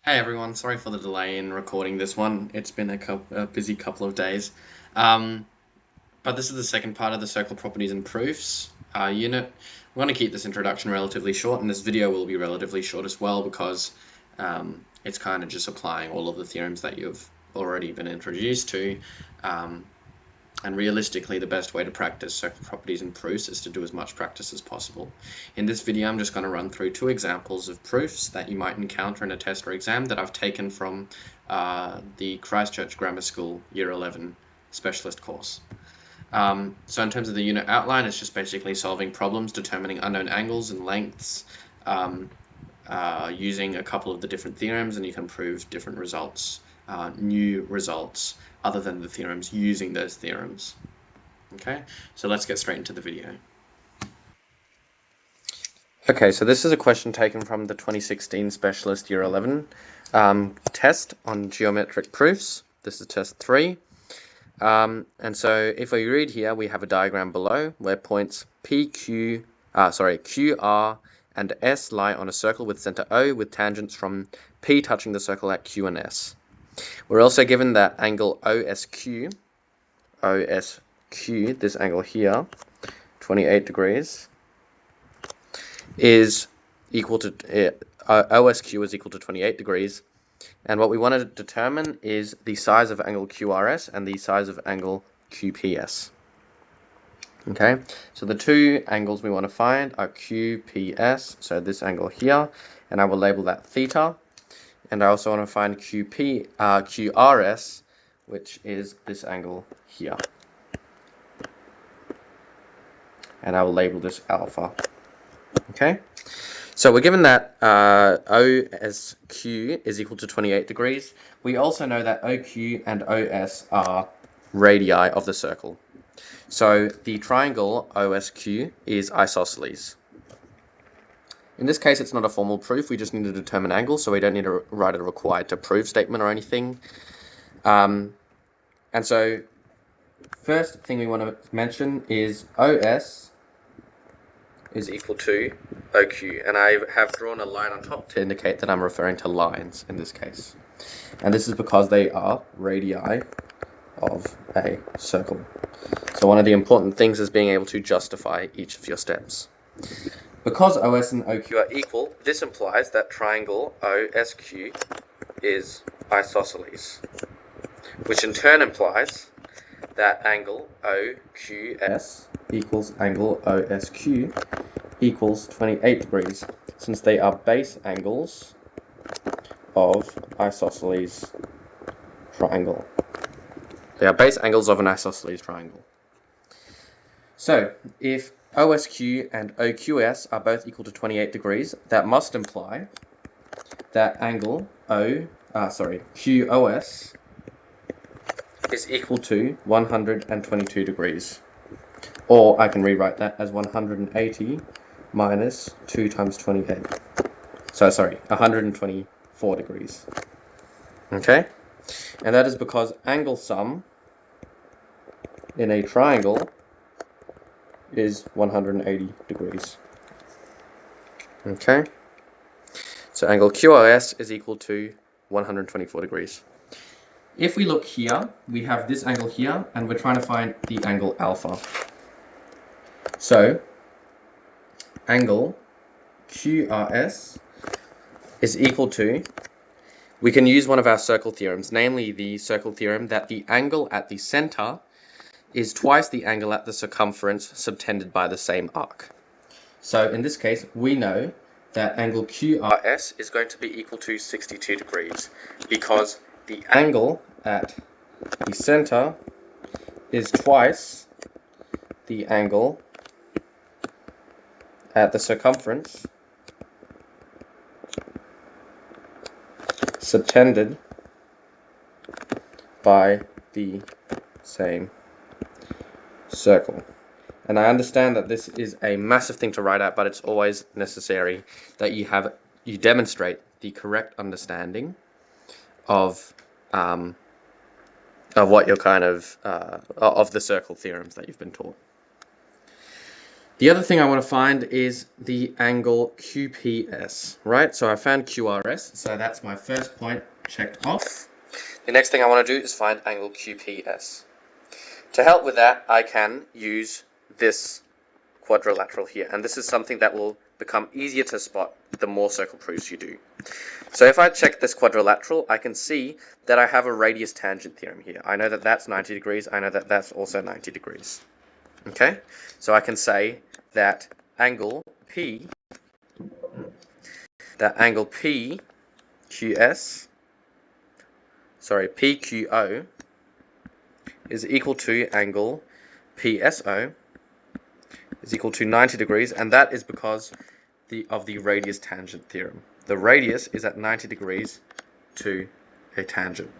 Hey everyone, sorry for the delay in recording this one. It's been a busy couple of days. Um, but this is the second part of the circle properties and proofs unit. We're going to keep this introduction relatively short, and this video will be relatively short as well because it's kind of just applying all of the theorems that you've already been introduced to. And realistically, the best way to practice circle properties and proofs is to do as much practice as possible. In this video, I'm just going to run through two examples of proofs that you might encounter in a test or exam that I've taken from the Christchurch Grammar School Year 11 specialist course. So in terms of the unit outline, it's just basically solving problems, determining unknown angles and lengths, using a couple of the different theorems, and you can prove different results, new results, other than the theorems using those theorems. Okay, so let's get straight into the video. Okay, so this is a question taken from the 2016 Specialist Year 11 test on geometric proofs. This is test 3. And so if we read here, we have a diagram below where points Q, R, and S lie on a circle with center O with tangents from P touching the circle at Q and S. We're also given that angle OSQ, this angle here, 28 degrees, is equal to, OSQ is equal to 28 degrees. And what we want to determine is the size of angle QRS and the size of angle QPS. Okay, so the two angles we want to find are QPS, so this angle here, and I will label that theta. And I also want to find QRS, which is this angle here. And I will label this alpha. Okay, so we're given that OSQ is equal to 28 degrees. We also know that OQ and OS are radii of the circle. So the triangle OSQ is isosceles. In this case, it's not a formal proof. We just need to determine angles, so we don't need to write a required to prove statement or anything. And so first thing we want to mention is OS is equal to OQ. And I have drawn a line on top to indicate that I'm referring to lines in this case. And this is because they are radii of a circle. So one of the important things is being able to justify each of your steps. Because OS and OQ are equal, this implies that triangle OSQ is isosceles, which in turn implies that angle OQS equals angle OSQ equals 28 degrees, since they are base angles of isosceles triangle. They are base angles of an isosceles triangle. So, if OSQ and OQS are both equal to 28 degrees, that must imply that angle QOS is equal to 122 degrees. Or I can rewrite that as 180 minus 2 times 28. 124 degrees. Okay? And that is because angle sum in a triangle is 180 degrees. Okay, so angle QRS is equal to 124 degrees. If we look here, we have this angle here, and we're trying to find the angle alpha. So angle QRS is equal to, we can use one of our circle theorems, namely the circle theorem that the angle at the center is twice the angle at the circumference subtended by the same arc. So in this case, we know that angle QRS is going to be equal to 62 degrees because the angle at the center is twice the angle at the circumference subtended by the same circle. And I understand that this is a massive thing to write out, but it's always necessary that you demonstrate the correct understanding of what you're of the circle theorems that you've been taught. The other thing I want to find is the angle QPS, right? So I found QRS, so that's my first point checked off. The next thing I want to do is find angle QPS. To help with that, I can use this quadrilateral here, and this is something that will become easier to spot the more circle proofs you do. So if I check this quadrilateral, I can see that I have a radius tangent theorem here. I know that that's 90 degrees, I know that that's also 90 degrees. Okay, so I can say that angle PQO is equal to angle PSO is equal to 90 degrees, and that is because of the radius tangent theorem. The radius is at 90 degrees to a tangent.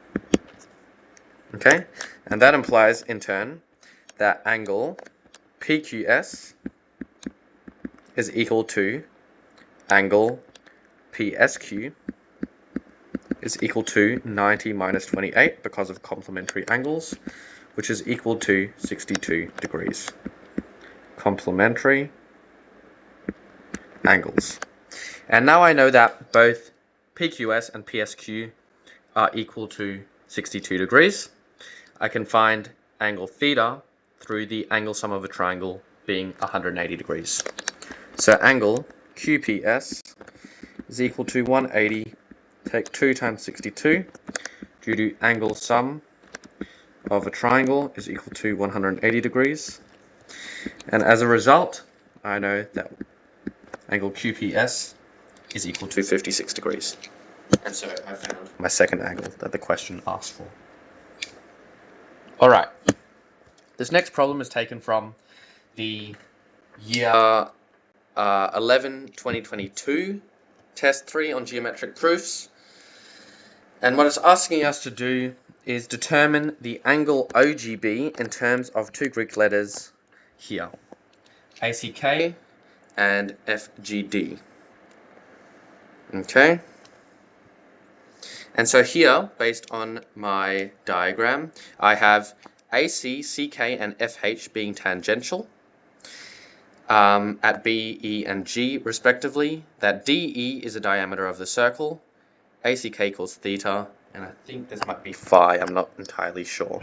Okay, and that implies in turn that angle PQS is equal to angle PSQ is equal to 90 minus 28 because of complementary angles, which is equal to 62 degrees. Complementary angles. And now I know that both PQS and PSQ are equal to 62 degrees. I can find angle theta through the angle sum of a triangle being 180 degrees. So angle QPS is equal to 180, take 2 times 62, due to angle sum of a triangle is equal to 180 degrees. And as a result, I know that angle QPS is equal to 56 degrees. And so I found my second angle that the question asked for. Alright, this next problem is taken from the year 11 2022 test 3 on geometric proofs. And what it's asking us to do is determine the angle OGB in terms of two Greek letters here, ACK and FGD. Okay, and so here, based on my diagram, I have AC, CK, and FH being tangential at B, E, and G respectively. That DE is the diameter of the circle, ACK equals theta, and I think this might be phi, I'm not entirely sure.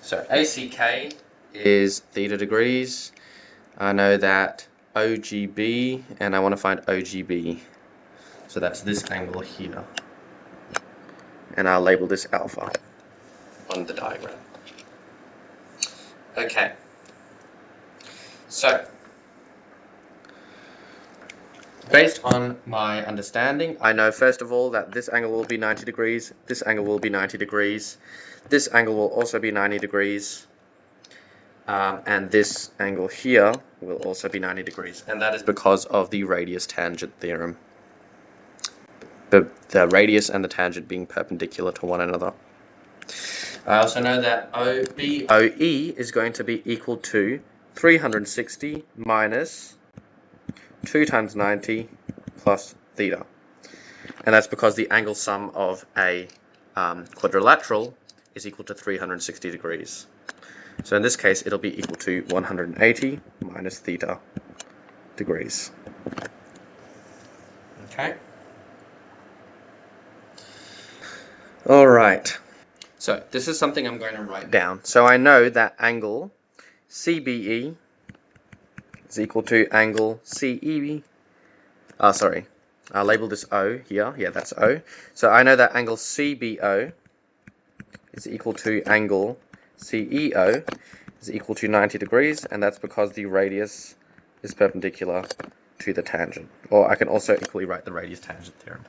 So ACK is theta degrees. I know that OGB, and I want to find OGB. So that's this angle here. And I'll label this alpha on the diagram. Okay. So, based on my understanding, I know first of all that this angle will be 90 degrees, this angle will be 90 degrees, this angle will also be 90 degrees, and this angle here will also be 90 degrees, and that is because of the radius tangent theorem. The radius and the tangent being perpendicular to one another. I also know that BOE is going to be equal to 360 minus 2 times 90 plus theta. And that's because the angle sum of a quadrilateral is equal to 360 degrees. So in this case, it'll be equal to 180 minus theta degrees. Okay. Alright, so this is something I'm going to write down. So I know that angle CBE is equal to angle CEB. I'll label this O here. Yeah, that's O. So I know that angle CBO is equal to angle CEO is equal to 90 degrees, and that's because the radius is perpendicular to the tangent. Or I can also equally write the radius tangent theorem.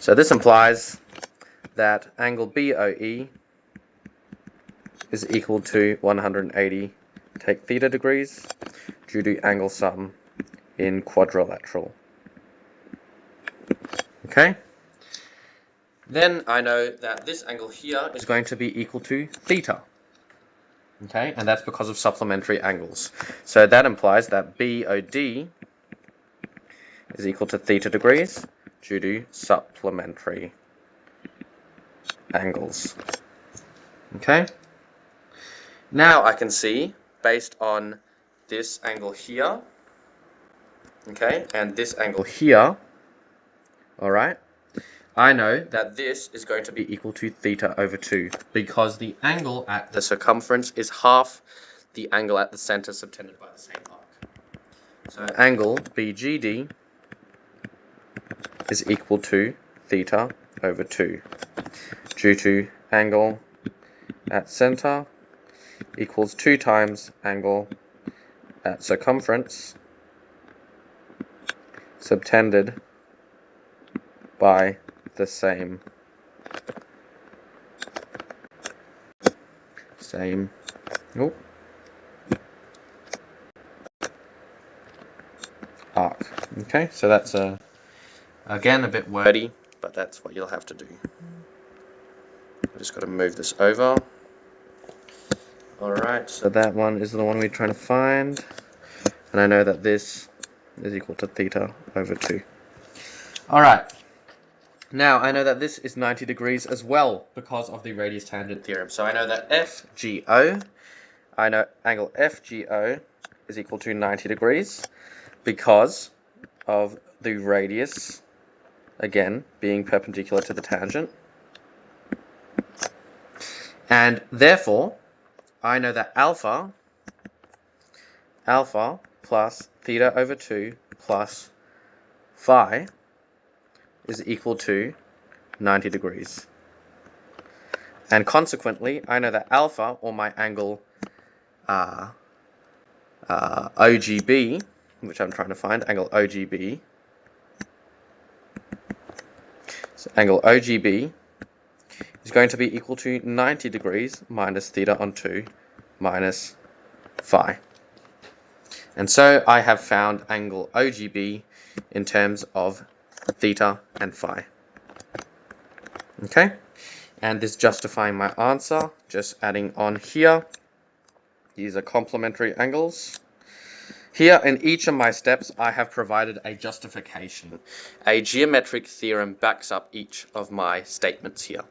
So this implies that angle BOE is equal to 180 take theta degrees due to angle sum in quadrilateral. Okay? Then I know that this angle here is going to be equal to theta. Okay? And that's because of supplementary angles. So that implies that BOD is equal to theta degrees due to supplementary angles. Okay? Now I can see, based on this angle here, okay, and this angle here, all right, I know that this is going to be equal to theta over 2 because the angle at the circumference is half the angle at the center subtended by the same arc. So angle BGD is equal to theta over 2 due to angle at center equals 2 times angle at circumference subtended by the same arc. Okay, so that's again a bit wordy, but that's what you'll have to do. I just got to move this over. Alright, so that one is the one we're trying to find, and I know that this is equal to theta over 2. Alright, now I know that this is 90 degrees as well because of the radius tangent theorem. So I know that I know angle FGO is equal to 90 degrees because of the radius, again, being perpendicular to the tangent. And therefore, I know that alpha plus theta over 2 plus phi is equal to 90 degrees. And consequently, I know that alpha, or my angle OGB, which I'm trying to find, angle OGB, so angle OGB is going to be equal to 90 degrees minus theta on 2 minus phi. And so I have found angle OGB in terms of theta and phi. Okay, and this justifying my answer, just adding on here, these are complementary angles. Here in each of my steps I have provided a justification. A geometric theorem backs up each of my statements here.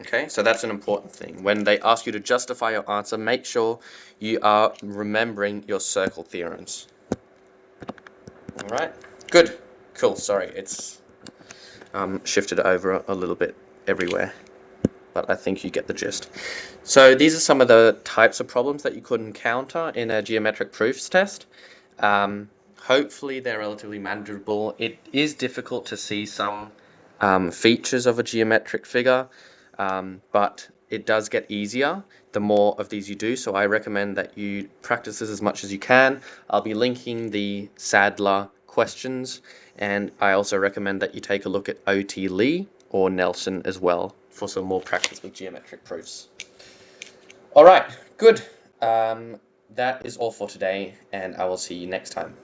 Okay, so that's an important thing. When they ask you to justify your answer, make sure you are remembering your circle theorems. Alright, good. Cool, sorry, it's shifted over a little bit everywhere, but I think you get the gist. So these are some of the types of problems that you could encounter in a geometric proofs test. Hopefully they're relatively manageable. It is difficult to see some features of a geometric figure, but it does get easier the more of these you do, so I recommend that you practice this as much as you can. I'll be linking the Sadler questions, and I also recommend that you take a look at O.T. Lee or Nelson as well for some more practice with geometric proofs. Alright, good. That is all for today, and I will see you next time.